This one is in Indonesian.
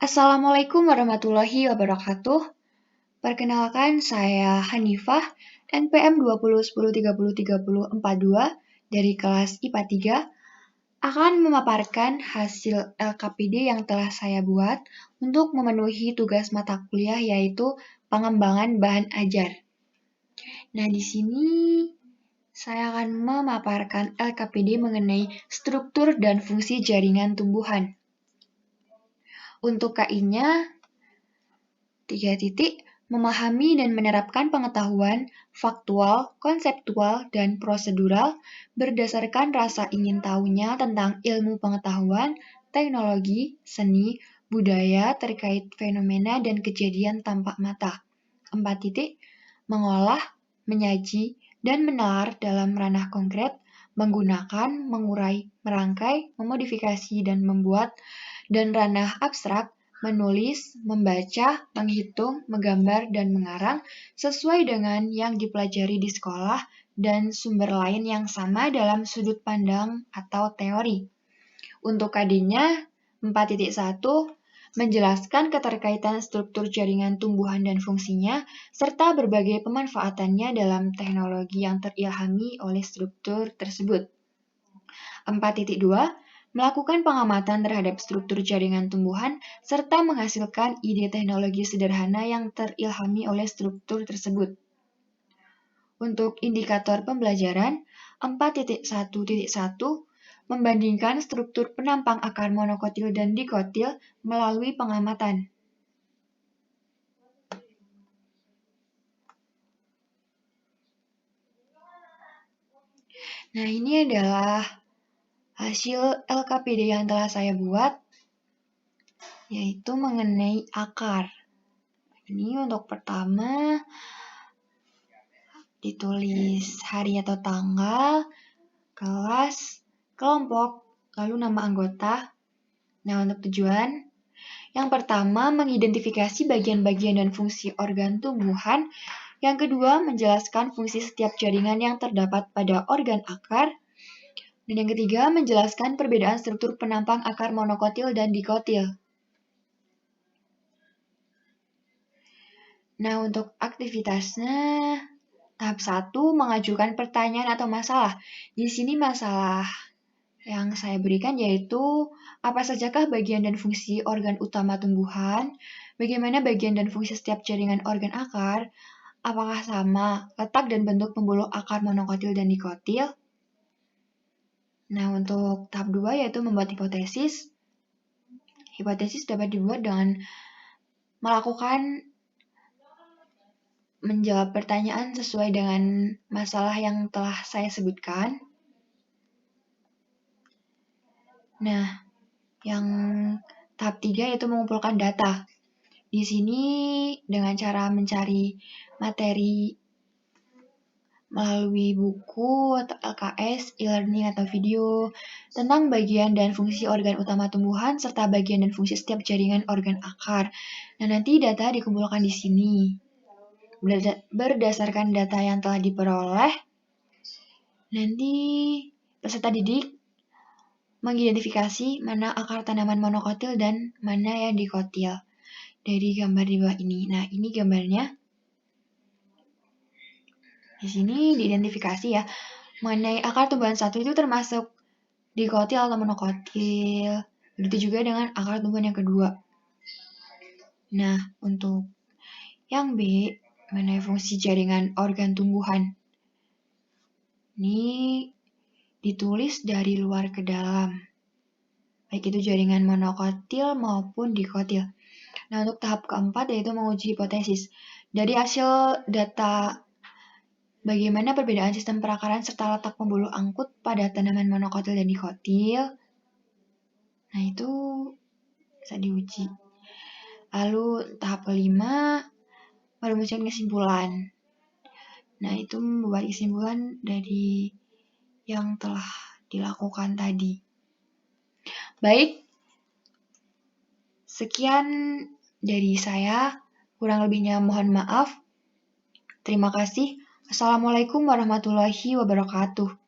Assalamualaikum warahmatullahi wabarakatuh. Perkenalkan, saya Hanifah, NPM 2010303042 dari kelas IPA 3 akan memaparkan hasil LKPD yang telah saya buat untuk memenuhi tugas mata kuliah yaitu pengembangan bahan ajar. Nah, di sini saya akan memaparkan LKPD mengenai struktur dan fungsi jaringan tumbuhan. Untuk KI-nya, 3 memahami dan menerapkan pengetahuan faktual, konseptual, dan prosedural berdasarkan rasa ingin tahunya tentang ilmu pengetahuan, teknologi, seni, budaya terkait fenomena dan kejadian tampak mata. 4 mengolah, menyaji, dan menalar dalam ranah konkret, menggunakan, mengurai, merangkai, memodifikasi, dan membuat, dan ranah abstrak, menulis, membaca, menghitung, menggambar, dan mengarang sesuai dengan yang dipelajari di sekolah dan sumber lain yang sama dalam sudut pandang atau teori. Untuk KD-nya 4.1 menjelaskan keterkaitan struktur jaringan tumbuhan dan fungsinya, serta berbagai pemanfaatannya dalam teknologi yang terilhami oleh struktur tersebut. 4.2 melakukan pengamatan terhadap struktur jaringan tumbuhan, serta menghasilkan ide teknologi sederhana yang terilhami oleh struktur tersebut. Untuk indikator pembelajaran, 4.1.1 membandingkan struktur penampang akar monokotil dan dikotil melalui pengamatan. Nah, ini adalah hasil LKPD yang telah saya buat, yaitu mengenai akar. Ini untuk pertama, ditulis hari atau tanggal, kelas, kelompok, lalu nama anggota. Nah, untuk tujuan, yang pertama mengidentifikasi bagian-bagian dan fungsi organ tumbuhan. Yang kedua, menjelaskan fungsi setiap jaringan yang terdapat pada organ akar. Dan yang ketiga, menjelaskan perbedaan struktur penampang akar monokotil dan dikotil. Nah, untuk aktivitasnya, tahap 1 mengajukan pertanyaan atau masalah. Di sini masalah yang saya berikan yaitu apa sajakah bagian dan fungsi organ utama tumbuhan, bagaimana bagian dan fungsi setiap jaringan organ akar, apakah sama letak dan bentuk pembuluh akar monokotil dan dikotil. Nah, untuk tahap 2 yaitu membuat hipotesis. Hipotesis dapat dibuat dengan menjawab pertanyaan sesuai dengan masalah yang telah saya sebutkan. Nah, yang tahap 3 yaitu mengumpulkan data. Di sini dengan cara mencari materi melalui buku atau LKS, e-learning atau video tentang bagian dan fungsi organ utama tumbuhan serta bagian dan fungsi setiap jaringan organ akar. Nah, nanti data dikumpulkan di sini. Berdasarkan data yang telah diperoleh, nanti peserta didik mengidentifikasi mana akar tanaman monokotil dan mana yang dikotil dari gambar di bawah ini. Nah, ini gambarnya. Di sini diidentifikasi ya, mengenai akar tumbuhan 1 itu termasuk dikotil atau monokotil. Begitu juga dengan akar tumbuhan yang kedua. Nah, untuk yang B, mengenai fungsi jaringan organ tumbuhan. Ini ditulis dari luar ke dalam, baik itu jaringan monokotil maupun dikotil. Nah, untuk tahap keempat yaitu menguji hipotesis. Dari hasil data bagaimana perbedaan sistem perakaran serta letak pembuluh angkut pada tanaman monokotil dan dikotil. Nah, itu bisa diuji. Lalu tahap kelima, merumuskan kesimpulan. Nah, itu membuat kesimpulan dari yang telah dilakukan tadi. Baik, sekian dari saya. Kurang lebihnya mohon maaf. Terima kasih. Assalamualaikum warahmatullahi wabarakatuh.